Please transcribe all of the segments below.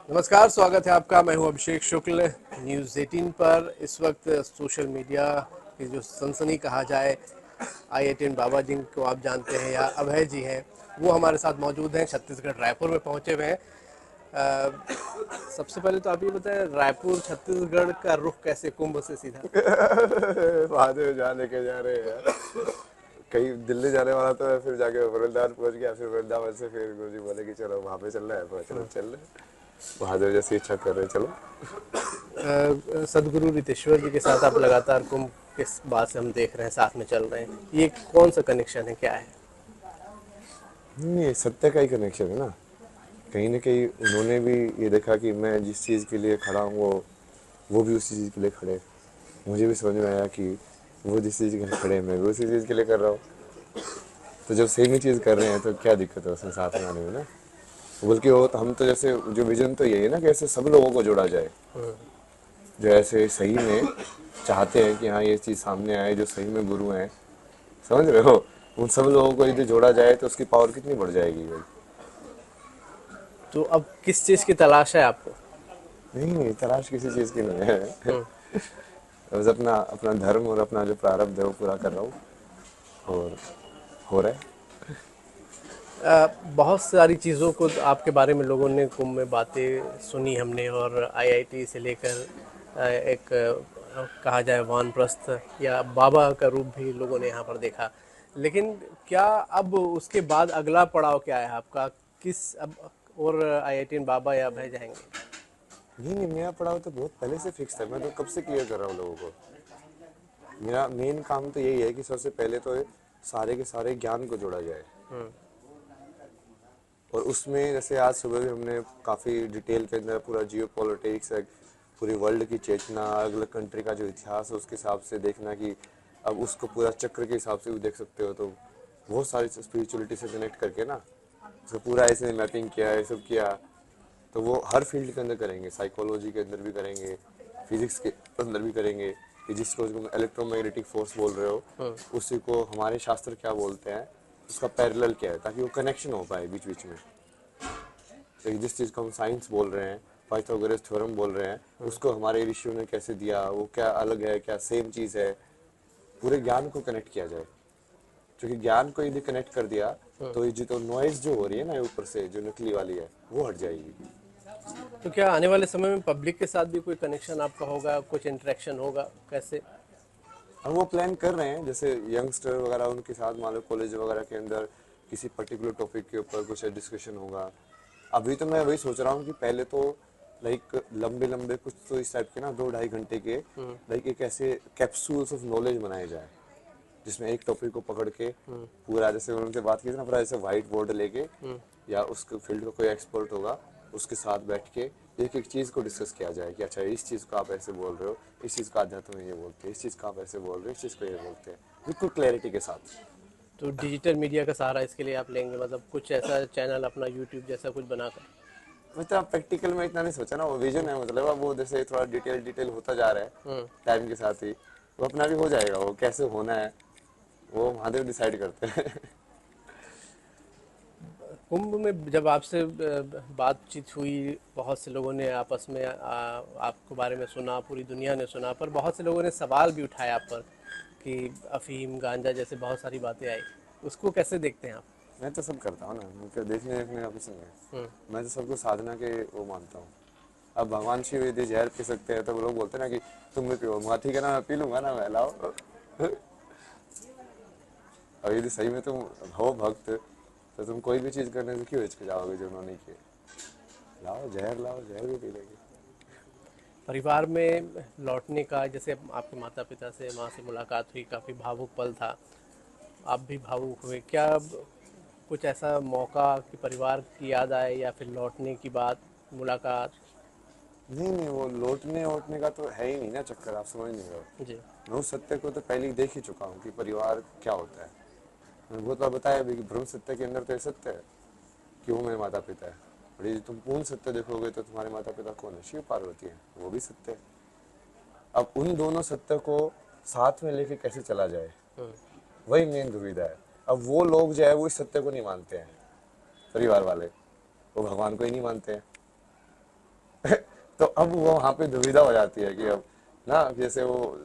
नमस्कार, स्वागत है आपका। मैं हूं अभिषेक शुक्ल। न्यूज़ 18 पर इस वक्त सोशल मीडिया की जो सनसनी कहा जाए, आई18 बाबा जिनको आप जानते हैं या अभय जी हैं, वो हमारे साथ मौजूद हैं। छत्तीसगढ़ रायपुर में पहुंचे हुए हैं। सबसे पहले तो आप ये बताएं, रायपुर छत्तीसगढ़ का रुख कैसे, कुंभ से सीधा? बाद में जहाँ लेके जा रहे हैं यार। कहीं दिल्ली जाने वाला तो है, फिर जाके वृंदावन पहुंच गया, फिर वृंदावन से फिर गुरु जी बोले कि चलो वहाँ पे चल रहा है, तो चलो चल रहे हैं। महादेव जैसी इच्छा कर रहे हैं, चलो। सदगुरु रितेश्वर जी के साथ आप लगातार कुंभ के बाद से हम देख रहे हैं, साथ में चल रहे हैं। ये कौन सा कनेक्शन है, क्या है? नहीं, ये सत्य का ही कनेक्शन है ना। कहीं ना कहीं उन्होंने भी ये देखा कि मैं जिस चीज़ के लिए खड़ा हूँ वो भी उसी चीज़ के लिए खड़े। मुझे भी समझ में आया कि वो जिस चीज़ के लिए खड़े हैं, मैं भी उसी चीज़ के लिए कर रहा हूँ। तो जब सेम ही चीज़ कर रहे हैं तो क्या दिक्कत है उसमें साथ में आने में ना। बल्कि वो तो हम तो जैसे जो विजन तो यही है ना कि ऐसे सब लोगों को जोड़ा जाए, जो ऐसे सही में चाहते हैं कि हाँ ये चीज़ सामने आए, जो सही में गुरु हैं। समझ रहे हो? उन सब लोगों को यदि जोड़ा जाए तो उसकी पावर कितनी बढ़ जाएगी भाई। तो अब किस चीज़ की तलाश है आपको? नहीं नहीं, तलाश किसी चीज़ की नहीं है। हम्म। बस अपना अपना धर्म और अपना जो प्रारब्ध है वो पूरा कर रहा हूँ, और हो रहा है। बहुत सारी चीज़ों को तो आपके बारे में लोगों ने कुंभ में बातें सुनी हमने, और आईआईटी से लेकर एक कहा जाए वानप्रस्थ या बाबा का रूप भी लोगों ने यहाँ पर देखा। लेकिन क्या अब उसके बाद अगला पड़ाव क्या है आपका? किस अब और आईआईटी बाबा या अभय जाएंगे? नहीं नहीं, मेरा पड़ाव तो बहुत पहले से फिक्स था। मैं तो कब से क्लियर कर रहा हूँ लोगों को। मेरा मेन काम तो यही है कि सबसे पहले तो सारे के सारे ज्ञान को जोड़ा जाए। हम्म। और उसमें जैसे आज सुबह भी हमने काफ़ी डिटेल के अंदर पूरा जियो पॉलिटिक्स, पूरी वर्ल्ड की चेतना, अलग अलग कंट्री का जो इतिहास है उसके हिसाब से देखना कि अब उसको पूरा चक्र के हिसाब से भी देख सकते हो। तो बहुत सारी स्पिरिचुअलिटी से कनेक्ट करके ना उसको पूरा ऐसे मैपिंग किया, ये सब किया। तो वो हर फील्ड के अंदर करेंगे, साइकोलॉजी के अंदर भी करेंगे, फिजिक्स के अंदर भी करेंगे कि जिसको तुम इलेक्ट्रोमैग्नेटिक फोर्स बोल रहे हो उसी को हमारे शास्त्र क्या बोलते हैं, उसका पैरेलल क्या है, ताकि वो कनेक्शन हो पाए बीच बीच में। तो जिस चीज़ को हम साइंस बोल रहे हैं, पाइथागोरस थ्योरम बोल रहे हैं, उसको हमारे ऋषियों ने कैसे दिया, वो क्या अलग है, क्या सेम चीज़ है। पूरे ज्ञान को कनेक्ट किया जाए, क्योंकि ज्ञान को यदि कनेक्ट कर दिया तो ये जो नॉइज जो हो रही है ना ऊपर से जो नकली वाली है वो हट जाएगी। तो क्या आने वाले समय में पब्लिक के साथ भी कोई कनेक्शन आपका होगा, कुछ इंटरेक्शन होगा, कैसे? हम वो प्लान कर रहे हैं, जैसे यंगस्टर वगैरह उनके साथ मान लो कॉलेज वगैरह के अंदर किसी पर्टिकुलर टॉपिक के ऊपर कुछ डिस्कशन होगा। अभी तो मैं वही सोच रहा हूँ कि पहले तो लाइक लंबे लंबे कुछ तो इस टाइप के ना 2-2.5 घंटे के लाइक एक ऐसे कैप्सूल्स ऑफ नॉलेज बनाए जाए, जिसमें एक टॉपिक को पकड़ के पूरा, जैसे उनसे बात की थी ना, पूरा ऐसे व्हाइट बोर्ड लेके या उसके फील्ड का कोई एक्सपर्ट होगा उसके साथ बैठ के एक एक चीज़ को डिस्कस किया जाए कि अच्छा इस चीज़ को आप ऐसे बोल रहे हो, इस चीज़ का अध्यात्म में ये बोलते हैं, इस चीज़ का आप ऐसे बोल रहे हो, इस चीज़ को ये बोलते हैं, बिल्कुल क्लैरिटी के साथ। तो डिजिटल मीडिया का सहारा इसके लिए आप लेंगे, मतलब कुछ ऐसा चैनल अपना यूट्यूब जैसा कुछ बनाकर? मतलब प्रैक्टिकल में इतना नहीं सोचा ना, वो विजन है, मतलब अब वो जैसे थोड़ा डिटेल डिटेल होता जा रहा है हम्म। टाइम के साथ ही, वो अपना भी हो जाएगा। वो कैसे होना है वो महादेव डिसाइड करते हैं। कुंभ में जब आपसे बातचीत हुई, बहुत से लोगों ने आपस में आपके बारे में सुना, पूरी दुनिया ने सुना, पर बहुत से लोगों ने सवाल भी उठाया आप पर कि अफीम गांजा जैसे बहुत सारी बातें आई। उसको कैसे देखते हैं आप? मैं तो सब करता हूँ ना, मुझे देखने देखने का कुछ नहीं है। हम्म। मैं तो सबको साधना के वो मानता हूँ। अब भगवान शिव यदि जहर पी सकते हैं तो वो लोग बोलते हैं ना कि तुम भी पियो, मैं ठीक है ना, मैं पी लूंगा ना, मैं लाओ। और यदि सही में तुम हो भक्त तो तुम कोई भी चीज़ करने से क्यों हिचकिचाओगे जो उन्होंने किए। लाओ, जहर भी पी लेंगे। परिवार में लौटने का, जैसे आपके माता पिता से, माँ से मुलाकात हुई, काफ़ी भावुक पल था, आप भी भावुक हुए क्या? अब कुछ ऐसा मौका कि परिवार की याद आए, या फिर लौटने की बात, मुलाकात? नहीं नहीं, वो लौटने वोटने का तो है ही नहीं ना चक्कर, आप समझ नहीं रहे हो। जी। मैं उस सत्य को तो पहले ही देख ही चुका हूँ कि परिवार क्या होता है। मैंने बहुत बार बताया भी कि ब्रह्म सत्य के अंदर तो ये सत्य है कि वो मेरे माता पिता है। और यदि तुम पूर्ण सत्य देखोगे तो तुम्हारे माता पिता कौन है? शिव पार्वती है, वो भी सत्य है। अब उन दोनों सत्य को साथ में लेके कैसे चला जाए, हम्म। वही मेन दुविधा है। अब वो लोग जो है वो इस सत्य को नहीं मानते हैं, परिवार वाले, वो भगवान को ही नहीं मानते हैं। तो अब वो वहां पे दुविधा हो जाती है कि अब ना, जैसे वो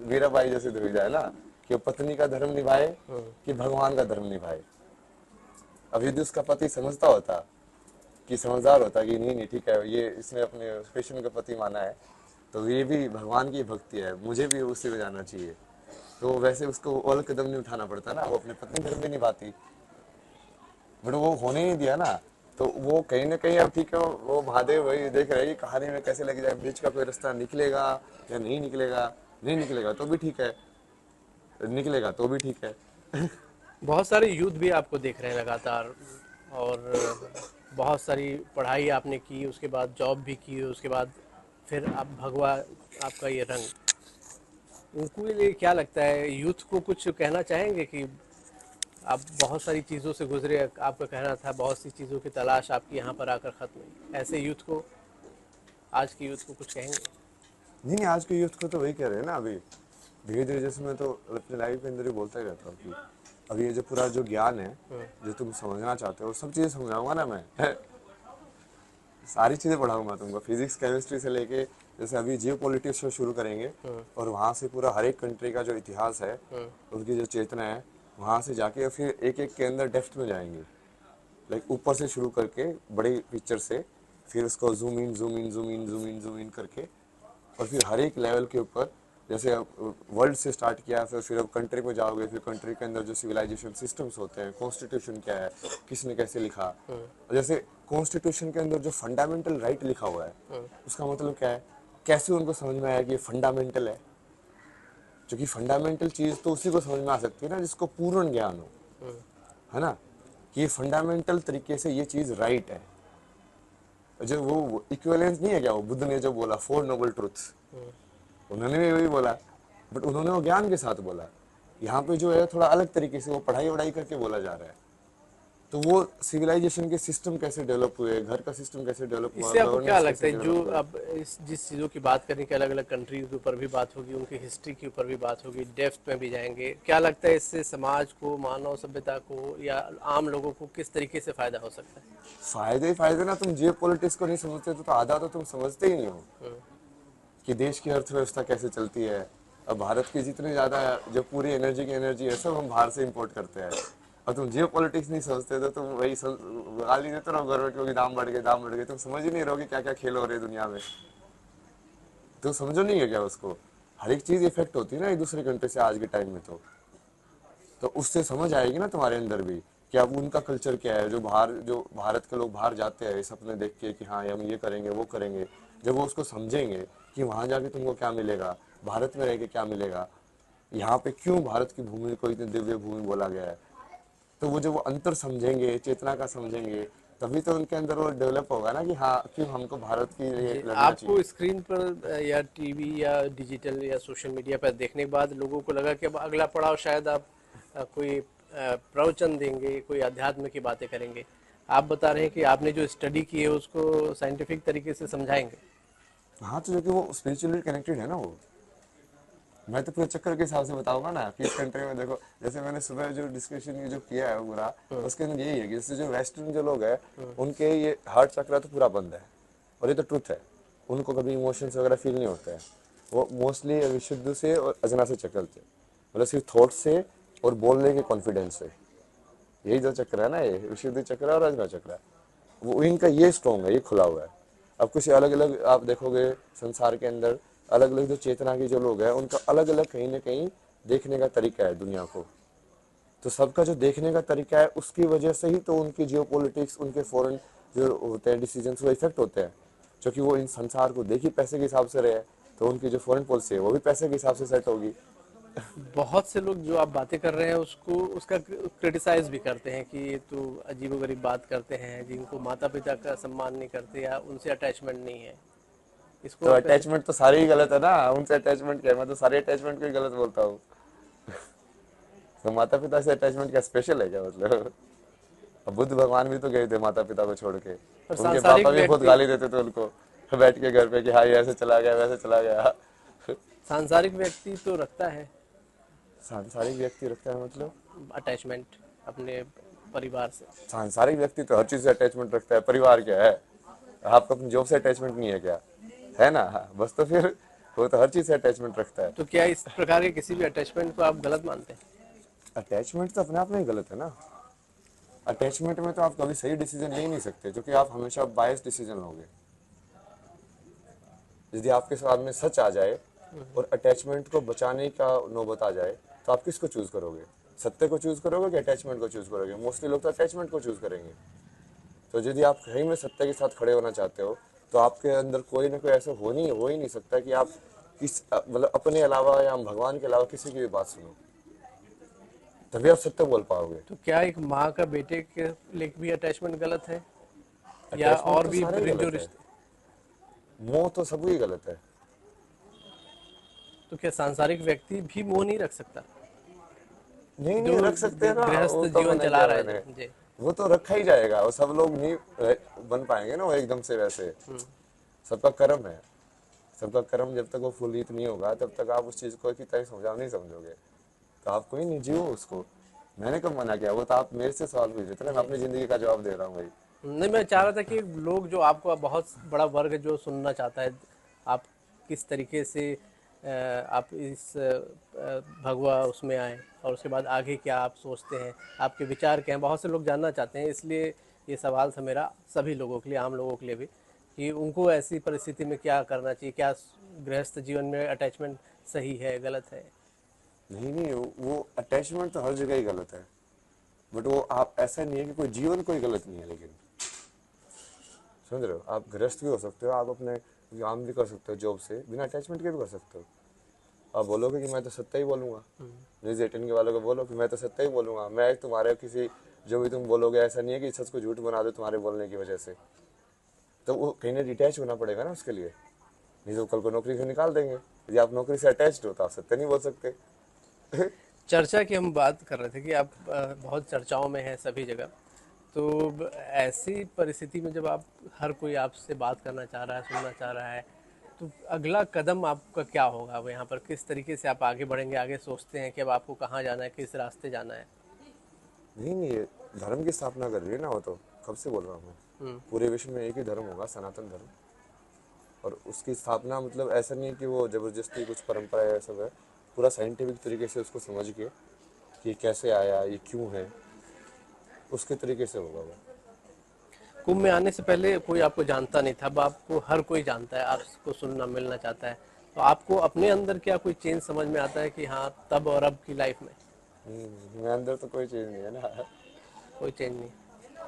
वीराबाई जैसे दुविधा है ना, कि वो पत्नी का धर्म निभाए कि भगवान का धर्म निभाए। अब यदि उसका पति समझता होता, कि समझदार होता कि नहीं नहीं ठीक है, ये इसने अपने कृष्ण का पति माना है, तो ये भी भगवान की भक्ति है, मुझे भी उसी में जाना चाहिए, तो वैसे उसको अलग कदम नहीं उठाना पड़ता ना, वो अपने पत्नी धर्म भी निभाती। बट वो होने ही नहीं दिया ना। तो वो कहीं ना कहीं अब ठीक है, वो महादेव वही देख रहे हैं कि कहानी में कैसे लग जाए, बीच का कोई रास्ता निकलेगा या नहीं निकलेगा। नहीं निकलेगा तो भी ठीक है, निकलेगा तो भी ठीक है। बहुत सारे यूथ भी आपको देख रहे हैं लगातार, और बहुत सारी पढ़ाई आपने की, उसके बाद जॉब भी की, उसके बाद फिर आप भगवा आपका ये रंग, उनको लिए क्या लगता है, यूथ को कुछ कहना चाहेंगे कि आप बहुत सारी चीज़ों से गुजरे, आपका कहना था बहुत सी चीज़ों की तलाश आपकी यहाँ पर आकर ख़त्म हुई, ऐसे यूथ को, आज के यूथ को कुछ कहेंगे? नहीं नहीं, आज के यूथ को तो वही कह रहे हैं ना अभी, धीरे धीरे, जैसे मैं तो अपने लाइफ के अंदर ही बोलता ही रहता हूँ कि अभी ये जो पूरा जो ज्ञान है, जो तुम समझना चाहते हो, सब चीजें समझाऊंगा ना मैं। सारी चीजें पढ़ाऊंगा तुमको, फिजिक्स केमिस्ट्री से लेके, जैसे अभी जियो पॉलिटिक्स शुरू करेंगे, और वहां से पूरा हर एक कंट्री का जो इतिहास है, उनकी जो चेतना है, वहां से जाके फिर एक एक के अंदर डेप्थ में जाएंगे। लाइक ऊपर से शुरू करके बड़ी पिक्चर से, फिर उसको zoom in zoom in zoom in zoom in zoom in करके, और फिर हर एक लेवल के ऊपर, जैसे वर्ल्ड से स्टार्ट किया, फिर अब कंट्री पे जाओगे, फिर कंट्री के अंदर जो सिविलाइजेशन सिस्टम्स होते हैं, कॉन्स्टिट्यूशन क्या है, किसने कैसे लिखा। और जैसे कॉन्स्टिट्यूशन के अंदर जो फंडामेंटल राइट लिखा हुआ है, उसका मतलब क्या है, कैसे उनको समझ में आया कि ये फंडामेंटल है। क्योंकि फंडामेंटल चीज तो उसी को समझ में आ सकती है ना जिसको पूर्ण ज्ञान हो, है ना, कि ये फंडामेंटल तरीके से ये चीज राइट है। जो वो इक्विवेलेंस नहीं है क्या, वो बुद्ध ने जो बोला, फोर नोबल ट्रुथ्स, उन्होंने भी वही बोला, बट उन्होंने वो ज्ञान के साथ बोला। यहाँ पे जो है थोड़ा अलग तरीके से वो पढ़ाई वढ़ाई करके बोला जा रहा है। तो वो सिविलाइजेशन के सिस्टम कैसे डेवलप हुए, घर का सिस्टम कैसे डेवलप हुआ, इससे आपको क्या गवर्नेंस लगता कैसे है, जो डेवलप हुए। अब इस जिस चीज़ों की बात करें कि अलग अलग कंट्रीज के ऊपर भी बात होगी, उनकी हिस्ट्री के ऊपर भी बात होगी, डेप्थ में भी जाएंगे, क्या लगता है इससे समाज को, मानव सभ्यता को या आम लोगों को किस तरीके से फ़ायदा हो सकता फायदे ही फायदे ना, तुम जियो पॉलिटिक्स को नहीं समझते तो आधा तो तुम समझते ही नहीं हो है? कि देश की अर्थव्यवस्था कैसे चलती है। अब भारत की जितनी ज़्यादा जो पूरी एनर्जी है, सब हम बाहर से इंपोर्ट करते हैं। और तुम जियो पॉलिटिक्स नहीं समझते तो तुम वही गाली देते रहो गवर्नमेंट को कि दाम बढ़ गए दाम बढ़ गए, तुम समझ ही नहीं रहोगे क्या क्या खेल हो रहे हैं दुनिया में। तो समझो नहीं है क्या उसको, हर एक चीज़ इफेक्ट होती है ना एक दूसरे कंट्री से आज के टाइम में। तो उससे समझ आएगी ना तुम्हारे अंदर भी कि अब उनका कल्चर क्या है, जो बाहर, जो भारत के लोग बाहर जाते हैं सपने देख के कि हाँ हम ये करेंगे वो करेंगे, जब वो उसको समझेंगे कि वहां जाके तुमको क्या मिलेगा, भारत में रह के क्या मिलेगा, यहाँ पे क्यों भारत की भूमि को इतनी दिव्य भूमि बोला गया है, तो वो जब वो अंतर समझेंगे, चेतना का समझेंगे, तभी तो उनके अंदर वो डेवलप होगा ना कि हाँ क्यों हमको भारत के लिए जी, लड़ना आपको चाहिए। स्क्रीन पर या टीवी या डिजिटल या सोशल मीडिया पर देखने के बाद लोगों को लगा कि अब अगला पड़ाव शायद आप कोई प्रवचन देंगे, कोई अध्यात्म की बातें करेंगे। आप बता रहे हैं कि आपने जो स्टडी की है उसको साइंटिफिक तरीके से समझाएंगे। हाँ, तो जो कि वो स्पिरिचुअली कनेक्टेड है ना वो, मैं तो पूरे चक्कर के हिसाब से बताऊंगा ना कि इस कंट्री में देखो, जैसे मैंने सुबह जो डिस्कशन ये जो किया है पूरा, उसके अंदर यही है कि जैसे जो वेस्टर्न जो लोग हैं, उनके ये हार्ट चक्र तो पूरा बंद है, और ये तो ट्रुथ है, उनको कभी इमोशंस वगैरह फील नहीं होते हैं। वो मोस्टली विशुद्ध से और अजना से चक्कर थे, मतलब सिर्फ थॉट से और बोलने के कॉन्फिडेंस से, यही जो चक्र है ना, ये विशुद्ध चक्र है और अजना चक्र है, वो इनका ये स्ट्रॉन्ग है, ये खुला हुआ है। अब कुछ अलग अलग आप देखोगे संसार के अंदर, अलग अलग जो चेतना के जो लोग हैं, उनका अलग अलग कहीं ना कहीं देखने का तरीका है दुनिया को। तो सबका जो देखने का तरीका है, उसकी वजह से ही तो उनकी जियो पॉलिटिक्स, उनके फॉरेन जो होते हैं डिसीजन, वो इफेक्ट होते हैं, क्योंकि वो इन संसार को देखी पैसे के हिसाब से रहे, तो उनकी जो फॉरेन पॉलिसी है वो भी पैसे के हिसाब से सेट होगी। बहुत से लोग जो आप बातें कर रहे हैं उसको उसका क्रिटिसाइज भी करते हैं कि ये तो अजीबोगरीब बात करते हैं, जिनको माता पिता का सम्मान नहीं करते या उनसे अटैचमेंट नहीं है, इसको तो आप कैसे? अटैचमेंट तो सारे ही गलत है ना, उनसे अटैचमेंट क्या है, मैं तो सारे अटैचमेंट को ही गलत बोलता हूँ। तो माता पिता से अटैचमेंट क्या स्पेशल है क्या, मतलब अब बुद्ध भगवान भी तो गए थे माता पिता को छोड़ के, और उनके सांसारिक पापा भी बहुत व्यक्ति, गाली देते थे उनको बैठ के घर पे कि हाँ ये ऐसे चला गया वैसे चला गया। सांसारिक व्यक्ति तो रखता है सांसारिक व्यक्ति रखता है मतलब, अटैचमेंट अपने परिवार से। सांसारिक व्यक्ति तो हर चीज से अटैचमेंट रखता है, परिवार क्या है। आपको अपनी जॉब से अटैचमेंट नहीं है क्या? है ना? हाँ, बस तो फिर वो तो हर चीज से अटैचमेंट रखता है। तो क्या इस प्रकार के किसी भी अटैचमेंट को आप गलत मानते हैं? अटैचमेंट तो अपने आप में ही गलत है ना। अटैचमेंट में तो आप कभी सही डिसीजन ले ही नहीं सकते, क्योंकि आप हमेशा बायस डिसीजन लोगे। यदि आपके साथ में सच आ जाए और अटैचमेंट को बचाने का नौबत आ जाए, तो आप किसको चूज करोगे? सत्य को चूज करोगे कि अटैचमेंट को चूज करोगे? मोस्टली लोग तो अटैचमेंट को चूज करेंगे। तो यदि आप सही में सत्य के साथ खड़े होना चाहते हो, तो आपके अंदर कोई ना कोई ऐसा हो ही नहीं सकता कि आप किस मतलब अपने अलावा या भगवान के अलावा किसी की भी बात सुनो, तभी आप सत्य बोल पाओगे। तो क्या एक माँ का बेटे के लिए भी अटैचमेंट गलत है, या अटैचमेंट और तो भी सारा ही जो गलत है। रिश्ते? मोह तो सब ही गलत है। तो क्या सांसारिक व्यक्ति भी मोह नहीं रख सकता, नहीं जो नहीं रख सकते हैं ना, गृहस्थ वो तो जीवन मैंने चला क्या रहा है मैंने, जो? जी। वो तो रखा ही जाएगा। वो सब लोग नहीं बन पाएंगे ना वो एकदम से वैसे। सबका कर्म है। सबका कर्म जब तक वो फुलीत नहीं होगा, तब तक आप उस चीज को की तरह समझा नहीं समझोगे। तो आप कोई नहीं जियो उसको। मैंने कब मना किया? वो तो आप मेरे से सवाल पूछ रहे थे ना, मैं जी। अपनी जिंदगी का जवाब दे रहा हूँ भाई। नहीं, मैं चाह रहा था कि लोग जो आपको बहुत बड़ा वर्ग जो सुनना चाहता है, आप किस तरीके से आप इस भगवा उसमें आए, और उसके बाद आगे क्या आप सोचते हैं, आपके विचार क्या हैं, बहुत से लोग जानना चाहते हैं। इसलिए ये सवाल था मेरा सभी लोगों के लिए, आम लोगों के लिए भी, कि उनको ऐसी परिस्थिति में क्या करना चाहिए, क्या गृहस्थ जीवन में अटैचमेंट सही है, गलत है? नहीं नहीं, वो अटैचमेंट तो हर जगह ही गलत है। बट वो आप ऐसा नहीं है कि कोई जीवन कोई गलत नहीं है, लेकिन समझ रहे हो? आप गृहस्थ भी हो सकते हो, आप अपने काम भी कर सकते हो, जॉब से बिना अटैचमेंट के भी कर सकते हो। आप बोलोगे कि मैं तो सत्य ही बोलूंगा, न्यूज 18 के वालों को बोलो कि मैं तो सत्य ही बोलूंगा, मैं तुम्हारे किसी जो भी तुम बोलोगे, ऐसा नहीं है कि सच को झूठ बना दो तुम्हारे बोलने की वजह से। तो वो कहीं ना डिटैच होना पड़ेगा ना उसके लिए, नहीं तो कल को नौकरी से निकाल देंगे। यदि आप नौकरी से अटैच्ड हो तो आप सत्य नहीं बोल सकते। चर्चा की हम बात कर रहे थे कि आप बहुत चर्चाओं में हैं सभी जगह। तो ऐसी परिस्थिति में जब आप, हर कोई आपसे बात करना चाह रहा है, सुनना चाह रहा है, तो अगला कदम आपका क्या होगा? अब यहाँ पर किस तरीके से आप आगे बढ़ेंगे, आगे सोचते हैं कि अब आपको कहाँ जाना है, किस रास्ते जाना है? नहीं नहीं, ये धर्म की स्थापना कर रही है ना वो तो, कब से बोल रहा हूँ मैं। पूरे विश्व में एक ही धर्म होगा, सनातन धर्म। और उसकी स्थापना मतलब ऐसा नहीं है कि वो जबरदस्ती कुछ परंपरा है, सब है। पूरा साइंटिफिक तरीके से उसको समझ के कि ये कैसे आया, ये क्यों है, उसके तरीके से होगा वो। कुंभ में आने से पहले कोई आपको जानता नहीं था, अब आपको हर कोई जानता है, आपको सुनना मिलना चाहता है। तो आपको अपने अंदर क्या कोई चेंज समझ में आता है कि हाँ, तब और अब की लाइफ में मेरे अंदर तो कोई चीज़ नहीं है ना। कोई चेंज नहीं?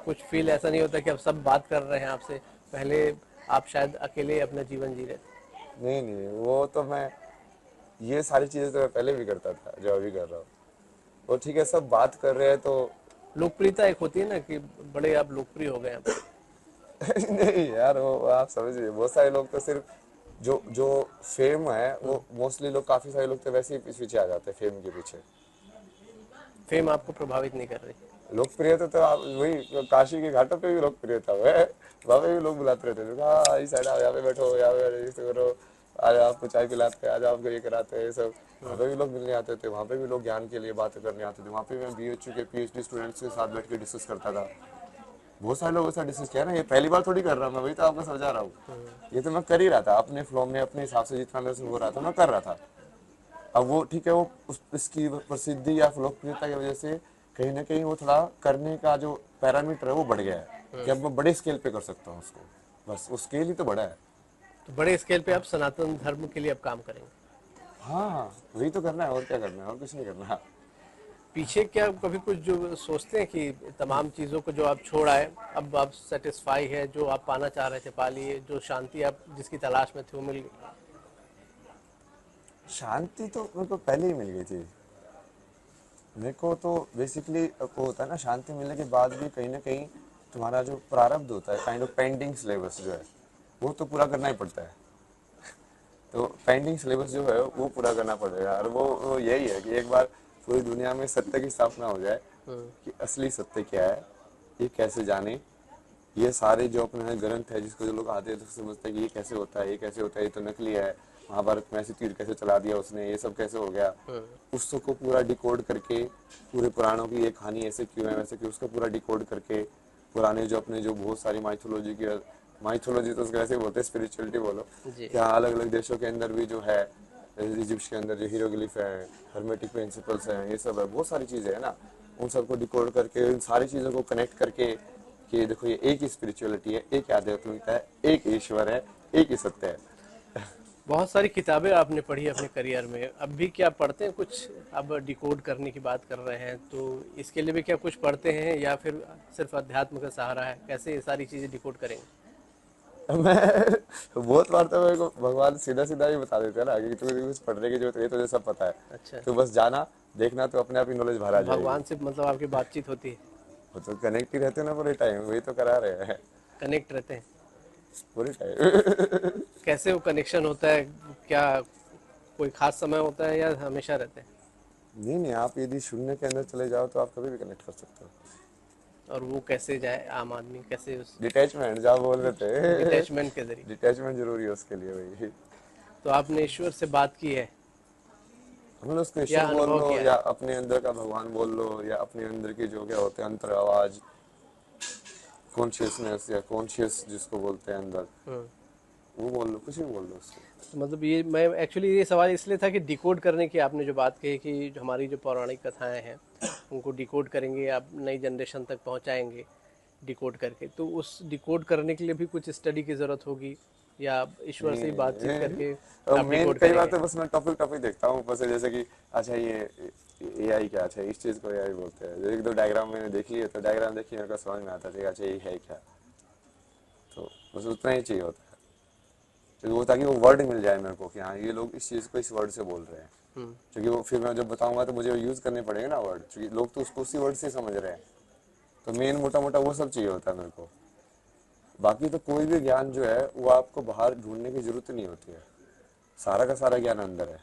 कुछ फील ऐसा नहीं होता कि अब सब बात कर रहे हैं आपसे, पहले आप शायद अकेले अपना जीवन जी रहे थे? नहीं नहीं, वो तो मैं, ये सारी चीज़ें तो मैं पहले भी करता था जो अभी कर रहा हूँ। वो ठीक है, सब बात कर रहे हैं तो लोकप्रियता एक होती है ना, कि बड़े आप लोकप्रिय हो गए अब। नहीं यार, वो आप समझिए, बहुत सारे लोग तो सिर्फ जो जो फेम है, वो मोस्टली लोग, काफ़ी सारे लोग तो वैसे ही पीछे आ जाते हैं फेम के पीछे। फेम आपको प्रभावित नहीं कर रही? लोकप्रियता तो आप वही काशी के घाटों पे भी लोकप्रियता है। वहाँ पे भी लोग बुलाते रहते थे, हाँ इस साइड आओ, यहाँ पे बैठो, यहाँ पे इसे करो, आज आपको चाय पिलाते हैं, आज आपको ये कराते हैं, ये सब। वहाँ पे भी लोग मिलने आते थे, वहाँ पे भी लोग ज्ञान के लिए बातें करने आते थे। वहाँ पे मैं BHU के PhD स्टूडेंट्स के साथ बैठ के डिस्कस करता था। बहुत सारे लोगों के साथ डिस्कस किया ना, ये पहली बार थोड़ी कर रहा हूँ मैं, वही तो आपको समझा रहा हूँ। ये तो मैं कर ही रहा था अपने फ्लो में, अपने हिसाब से जितना मेरे से हो रहा था मैं कर रहा था। अब वो ठीक है, वो इसकी प्रसिद्धि या लोकप्रियता की वजह से कहीं ना कहीं वो थोड़ा करने का जो पैरामीटर है वो बढ़ गया है, कि अब मैं बड़े स्केल पे कर सकता हूँ उसको। बस वो स्केल ही तो बड़ा है। तो बड़े स्केल पे आप सनातन धर्म के लिए अब काम करेंगे? हाँ हाँ, वही तो करना है, और क्या करना है, और कुछ नहीं करना। पीछे क्या कभी कुछ जो सोचते हैं कि तमाम चीज़ों को जो आप छोड़ आए, अब आप सेटिस्फाई है, जो आप पाना चाह रहे थे पा लिए, जो शांति आप जिसकी तलाश में थे वो मिल गई? शांति तो मेरे को पहले ही मिल गई थी। मेरे को तो बेसिकली वो होता है ना, शांति मिलने के बाद भी कहीं ना कहीं तुम्हारा जो प्रारब्ध होता है, काइंड ऑफ पेंडिंग सिलेबस जो है, वो तो पूरा करना ही पड़ता है। तो पेंडिंग सिलेबस जो है वो पूरा करना पड़ेगा। और वो यही है कि एक बार पूरी दुनिया में सत्य की स्थापना हो जाए, कि असली सत्य क्या है, ये कैसे जाने। ये सारे जो अपने ग्रंथ है, जिसको जो लोग आते हैं तो समझते हैं कि ये कैसे होता है, ये कैसे होता है, ये तो नकली है, महाभारत में ऐसे तीर कैसे चला दिया उसने, ये सब कैसे हो गया, उसको पूरा डिकोड करके, पूरे पुराणों की ये कहानी ऐसे क्यों है, वैसे क्यों, उसको पूरा डिकोड करके, पुराने जो अपने जो बहुत सारी माइथोलॉजी की माइथोलॉजी तो उसको ऐसे ही बोलते हैं, स्पिरिचुअलिटी बोलो। जी। कि हाँ, अलग अलग देशों के अंदर भी जो है, इजिप्ट के अंदर जो हीरोग्लिफ है, हर्मेटिक प्रिंसिपल्स हैं, ये सब है, बहुत सारी चीजें हैं ना। उन सबको डिकोड करके, इन सारी चीजों को कनेक्ट करके कि देखो ये एक ही स्पिरिचुअलिटी है, एक ही आध्यात्मिकता है, एक ईश्वर है, एक ही सत्य है। बहुत सारी किताबें आपने पढ़ी अपने करियर में, अब भी क्या पढ़ते हैं कुछ? अब डिकोड करने की बात कर रहे हैं तो इसके लिए भी क्या कुछ पढ़ते हैं, या फिर सिर्फ अध्यात्म का सहारा है? कैसे ये सारी चीज़ें डिकोड करेंगे? मैं बहुत बार तो मेरे को भगवान सीधा सीधा ही बता देते हैं ना कि तुझे कुछ पढ़ने की जरूरत नहीं, तुझे सब पता है, अच्छा। तो बस जाना, देखना, तो अपने आप ही नॉलेज बाहर तो आ जाएगी। भगवान से मतलब आपकी बातचीत होती है? वो तो कनेक्ट ही रहते हैं ना पूरे टाइम, वही तो करा रहे हैं कनेक्ट रहते हैं? पूरे टाइम। कैसे वो कनेक्शन होता है? क्या कोई खास समय होता है या हमेशा रहते हैं? नहीं नहीं, आप यदि शून्य के अंदर चले जाओ तो आप कभी भी कनेक्ट कर सकते हो। और वो कैसे जाए आम आदमी, कैसे उस डिटैचमेंट जहाँ बोल रहे थे। डिटैचमेंट के जरिए? डिटैचमेंट जरूरी है उसके लिए भाई। तो आपने ईश्वर से बात की है मतलब उसको या ईश्वर बोल अनुभव लो, किया या है? अपने अंदर का भगवान बोल लो, या अपने अंदर की जो क्या होते हैं अंतर आवाज, कॉन्शियसनेस या कॉन्शियस जिसको बोलते हैं अंदर, हम्म। वो बोल लो, कुछ भी बोल लो उसको। तो मतलब ये मैं एक्चुअली ये सवाल इसलिए था कि डिकोड करने की आपने जो बात कही कि जो हमारी जो पौराणिक कथाएं हैं उनको डिकोड करेंगे, आप नई जनरेशन तक पहुंचाएंगे डिकोड करके, तो उस डिकोड करने के लिए भी कुछ स्टडी की ज़रूरत होगी, या आप ईश्वर नहीं से ही बातचीत करके नहीं, आप मेन डिकोड कई बार करेंगे? तो बस मैं टॉपिक टॉपिक देखता हूँ ऊपर से, जैसे कि अच्छा ये एआई क्या, अच्छा इस चीज को एआई बोलते हैं, एक दो डायग्राम मैंने देखी है, तो डायग्राम देखी मेरे को समझ में आता है अच्छा ये है क्या, तो बस उतना ही चाहिए होता है। तो वो ताकि वो वर्ड मिल जाए मेरे को कि हाँ ये लोग इस चीज को इस वर्ड से बोल रहे हैं, हम्म। क्योंकि वो फिर मैं जब बताऊंगा तो मुझे यूज करने पड़ेंगे ना वर्ड, क्योंकि लोग तो उसको उसी वर्ड से समझ रहे हैं। तो मेन मोटा मोटा वो सब चाहिए होता है मेरे को। बाकी तो कोई भी ज्ञान जो है वो आपको बाहर ढूंढने की जरूरत नहीं होती है, सारा का सारा ज्ञान अंदर है।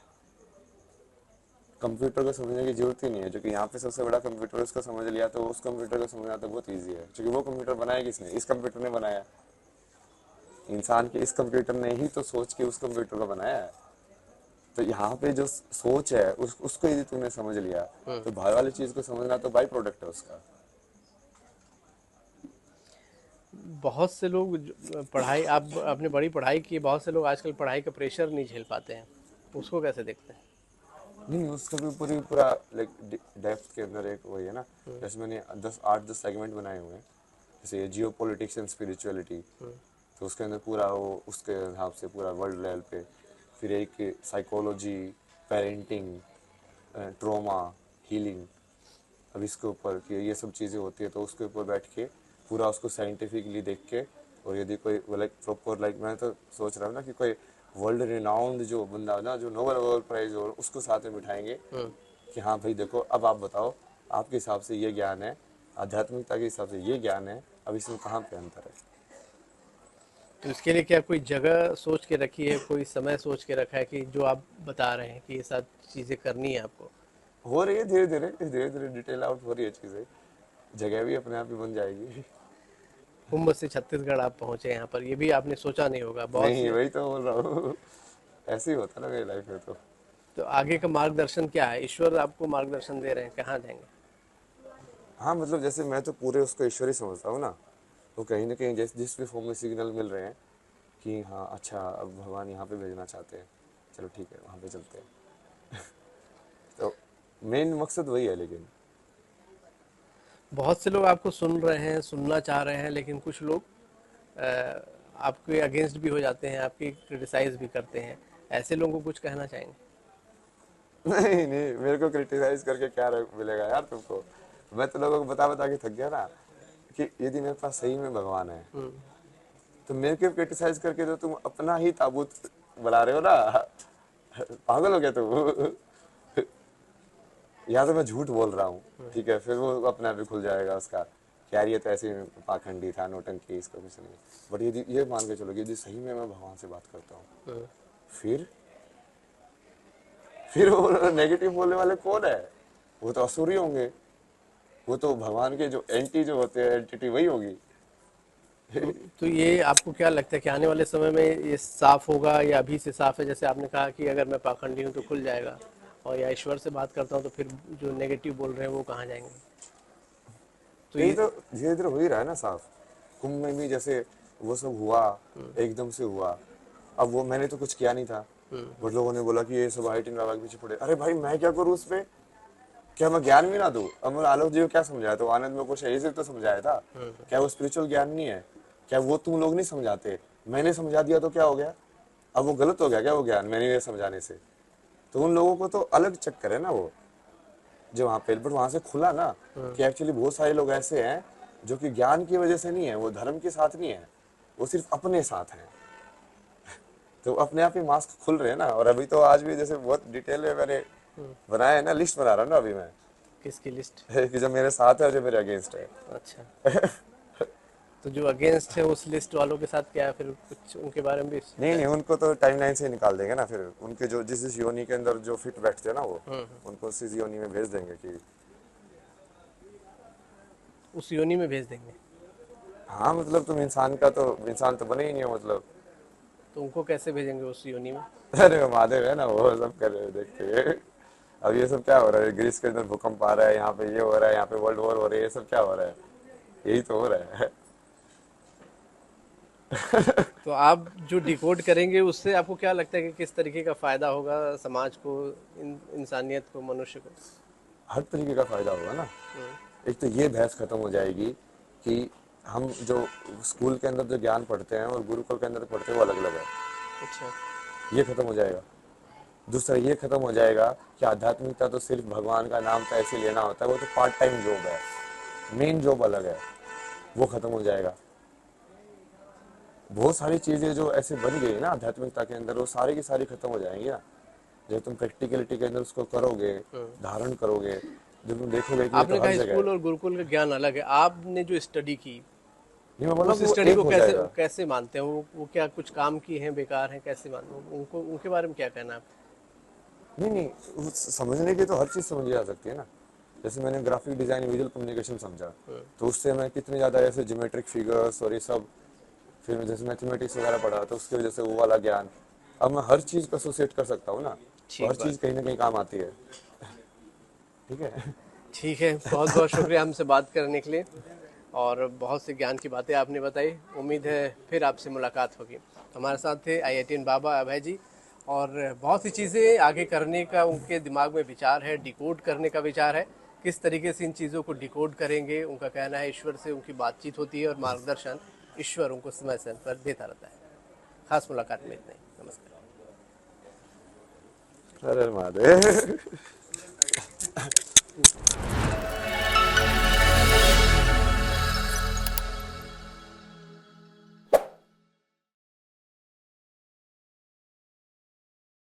कंप्यूटर को समझने की जरूरत ही नहीं है, जो कि यहाँ पे सबसे बड़ा कंप्यूटर, उसको समझ लिया तो उस कंप्यूटर को समझना तो बहुत ईजी है, क्योंकि वो कंप्यूटर बनाया किसने, इस कंप्यूटर ने बनाया। इंसान के इस कंप्यूटर ने ही तो सोच के उस कंप्यूटर को बनाया है। तो यहाँ पे जो सोच है उसको यदि तूने समझ लिया, हम्म। तो बाहर वाली चीज को समझना तो बाई प्रोडक्ट है उसका। बहुत से लोग पढ़ाई, आप आपने बड़ी पढ़ाई की, बहुत से लोग आजकल पढ़ाई का प्रेशर नहीं झेल पाते हैं, उसको कैसे देखते हैं? नहीं, उसका भी पूरा लाइक डेप्थ के अंदर एक वही है ना। हम्म। जैसे मैंने 10 सेगमेंट बनाए हुए हैं, जैसे जियो पॉलिटिक्स एंड स्पिरिचुअलिटी, हम्म। तो उसके अंदर पूरा वो उसके हिसाब से पूरा वर्ल्ड लेवल पे। फिर एक साइकोलॉजी, पेरेंटिंग, ट्रॉमा, हीलिंग, अब इसके ऊपर कि ये सब चीज़ें होती है, तो उसके ऊपर बैठ के पूरा उसको साइंटिफिकली देख के, और यदि कोई लाइक प्रॉपर, लाइक मैं तो सोच रहा हूँ ना कि कोई वर्ल्ड रिनाउंड जो बंदा ना, जो नोबेल वर्ल्ड प्राइज हो, उसको साथ में बिठाएंगे हम्म। कि हाँ भाई देखो, अब आप बताओ, आपके हिसाब से ये ज्ञान है, आध्यात्मिकता के हिसाब से ये ज्ञान है, अब इसमें कहाँ पे अंतर है। तो इसके लिए क्या कोई जगह सोच के रखी है, कोई समय सोच के रखा है कि जो आप बता रहे हैं कि ये सब चीज़ें करनी है आपको? हो रही है धीरे धीरे धीरे धीरे, डिटेल आउट हो रही है चीज़ें, जगह भी अपने आप ही बन जाएगी। कुंभ से छत्तीसगढ़ आप पहुंचे यहाँ पर, ये भी आपने सोचा नहीं होगा बहुत नहीं, से। वही तो बोल रहा हूँ। ऐसे ही होता है ना मेरी लाइफ में तो। तो आगे का मार्गदर्शन क्या है? ईश्वर आपको मार्गदर्शन दे रहे हैं, कहाँ जाएंगे? हाँ मतलब जैसे मैं तो पूरे उसको ईश्वर ही समझता हूँ ना, तो कहीं ना कहीं जैसे जिस भी फॉर्म में सिग्नल मिल रहे हैं कि हाँ अच्छा अब भगवान यहाँ पे भेजना चाहते हैं, चलो ठीक है वहाँ पे चलते हैं। तो मेन मकसद वही है लेकिन। बहुत से लोग आपको सुन रहे हैं, सुनना चाह रहे हैं, लेकिन कुछ लोग अ, आपके अगेंस्ट भी हो जाते हैं, आपकी क्रिटिसाइज भी करते हैं, ऐसे लोगों को कुछ कहना चाहेंगे? नहीं नहीं, मेरे को क्रिटिसाइज करके क्या मिलेगा यार तुमको। मैं तो लोगों को बता बता के थक गया ना कि यदि मेरे पास सही में भगवान है, हम्म। तो मेरे को क्रिटिसाइज करके तो तुम अपना ही ताबूत बना रहे हो ना। पागल हो गया तुम। या तो मैं झूठ बोल रहा हूँ, ठीक है, फिर वो अपने आप ही खुल जाएगा उसका कि यार ये तो ऐसे ही पाखंडी था, नोटंकी, इसको कुछ नहीं। बट यदि ये मान के चलो कि यदि सही में मैं भगवान से बात करता हूँ, हम्म। फिर फिर वो नेगेटिव बोलने वाले कौन है? वो तो असुर ही होंगे, वो तो भगवान के जो एंटी जो होते हैं एंटिटी वही होगी। तो ये आपको क्या लगता है कि आने वाले समय में ये साफ होगा, या अभी से साफ है? जैसे आपने कहा कि अगर मैं पाखंडी हूँ तो खुल जाएगा, और या ईश्वर से बात करता हूँ तो फिर जो नेगेटिव बोल रहे हैं वो कहाँ जाएंगे? तो यही ये तो धीरे धीरे हो ही रहा है ना साफ। कुंभ में भी जैसे वो सब हुआ, एकदम से हुआ। अब वो मैंने तो कुछ किया नहीं था, बट लोगों ने बोला कि ये सब IIT बाबा के पीछे पड़े। अरे भाई मैं क्या करूँ उसमें, क्या मैं ज्ञान भी ना दूं? अब मैं आलोक जी को क्या समझाया? तो आनंद में कुछ ऐसे तो समझाया था, क्या वो स्पिरिचुअल ज्ञान नहीं है? क्या वो तुम लोग नहीं समझाते? मैंने समझा दिया तो क्या हो गया? अब वो गलत हो गया क्या वो ज्ञान मैंने समझाने से? तो उन लोगों को तो अलग चक्कर है ना वो, जो वहाँ पे, बट वहां से खुला ना कि एक्चुअली बहुत सारे लोग ऐसे हैं जो कि ज्ञान की वजह से नहीं है, वो धर्म के साथ नहीं है, वो सिर्फ अपने साथ हैं। तो अपने आप ही मास्क खुल रहे हैं ना। और अभी तो आज भी जैसे बहुत डिटेल में मैंने बनाया है ना, लिस्ट बना रहा हूँ ना अभी मैं किसकी लिस्ट? कि जो मेरे साथ है और जो मेरे अगेंस्ट है। अच्छा, तो जो अगेंस्ट है उस लिस्ट वालों के साथ क्या है फिर, कुछ उनके बारे में भी नहीं नहीं, उनको तो टाइमलाइन से ही निकाल देंगे ना, फिर उनके जो जिस योनि के अंदर जो फिट बैठते हैं ना वो, उनको उसी योनि में भेज देंगे कि उस योनि में भेज देंगे? हाँ मतलब तुम इंसान का तो इंसान तो बने ही नहीं हो मतलब। तो उनको कैसे भेजेंगे उस योनि में? अरे वो महादेव है ना, वो सब कर रहे हैं देखते हैं। अब ये सब क्या हो रहा है, ग्रीस के अंदर भूकंप आ रहा है, यहाँ पे ये हो रहा है, यहाँ पे वर्ल्ड वॉर हो रही है, ये सब क्या हो रहा है? यही तो हो रहा है। तो आप जो डिकोड करेंगे उससे आपको क्या लगता है कि किस तरीके का फायदा होगा समाज को, इंसानियत को, मनुष्य को? हर तरीके का फायदा होगा ना। एक तो ये बहस खत्म हो जाएगी कि हम जो स्कूल के अंदर जो ज्ञान पढ़ते हैं और गुरुकुल के अंदर पढ़ते हैं वो अलग अलग है, अच्छा। ये खत्म हो जाएगा। दूसरा ये खत्म हो जाएगा कि आध्यात्मिकता तो सिर्फ भगवान का नाम तो ऐसे लेना होता है, वो तो पार्ट टाइम जॉब है, मेन जॉब अलग है, वो खत्म हो जाएगा। बहुत सारी चीजें जो ऐसे बन गई ना आध्यात्मिकता के अंदर, वो सारी की सारी खत्म हो जाएंगी ना जब तुम प्रैक्टिकलिटी के अंदर उसको करोगे, धारण करोगे, जब तुम देखोगे कि ये तो आपने हर कहा जगह है। स्कूल और गुरुकुल का ज्ञान अलग है, आपने जो स्टडी की नहीं मैं बोला उस कि वो स्टडी एक को हो कैसे जाएगा। कैसे मानते हैं? वो क्या कुछ काम की हैं, बेकार हैं, कैसे मानते हैं उनको? उनके बारे में क्या कहना है आप? नहीं नहीं, समझने की तो हर चीज समझी जा सकती है ना। जैसे मैंने ग्राफिक डिजाइन विजुअल कम्युनिकेशन समझा, तो उससे मैं कितने ज्यादा ऐसे ज्योमेट्रिक फिगर्स और ये सब, फिर मैं जैसे मैथमेटिक्स वगैरह पढ़ा तो उसकी वजह से वो वाला ज्ञान, अब मैं हर चीज को एसोसिएट कर सकता हूँ ना, तो हर ठीक चीज बात। कहीं ना कहीं काम आती है। ठीक है। ठीक है, बहुत बहुत शुक्रिया हमसे बात करने के लिए, और बहुत से ज्ञान की बातें आपने बताई। उम्मीद है फिर आपसे मुलाकात होगी। हमारे साथ थे IITian बाबा अभय जी, और बहुत सी चीज़ें आगे करने का उनके दिमाग में विचार है, डिकोड करने का विचार है। किस तरीके से इन चीज़ों को डिकोड करेंगे, उनका कहना है ईश्वर से उनकी बातचीत होती है और मार्गदर्शन ईश्वर उनको समय समय पर देता रहता है। खास मुलाकात में इतना ही। नमस्कार। अरे महादेव।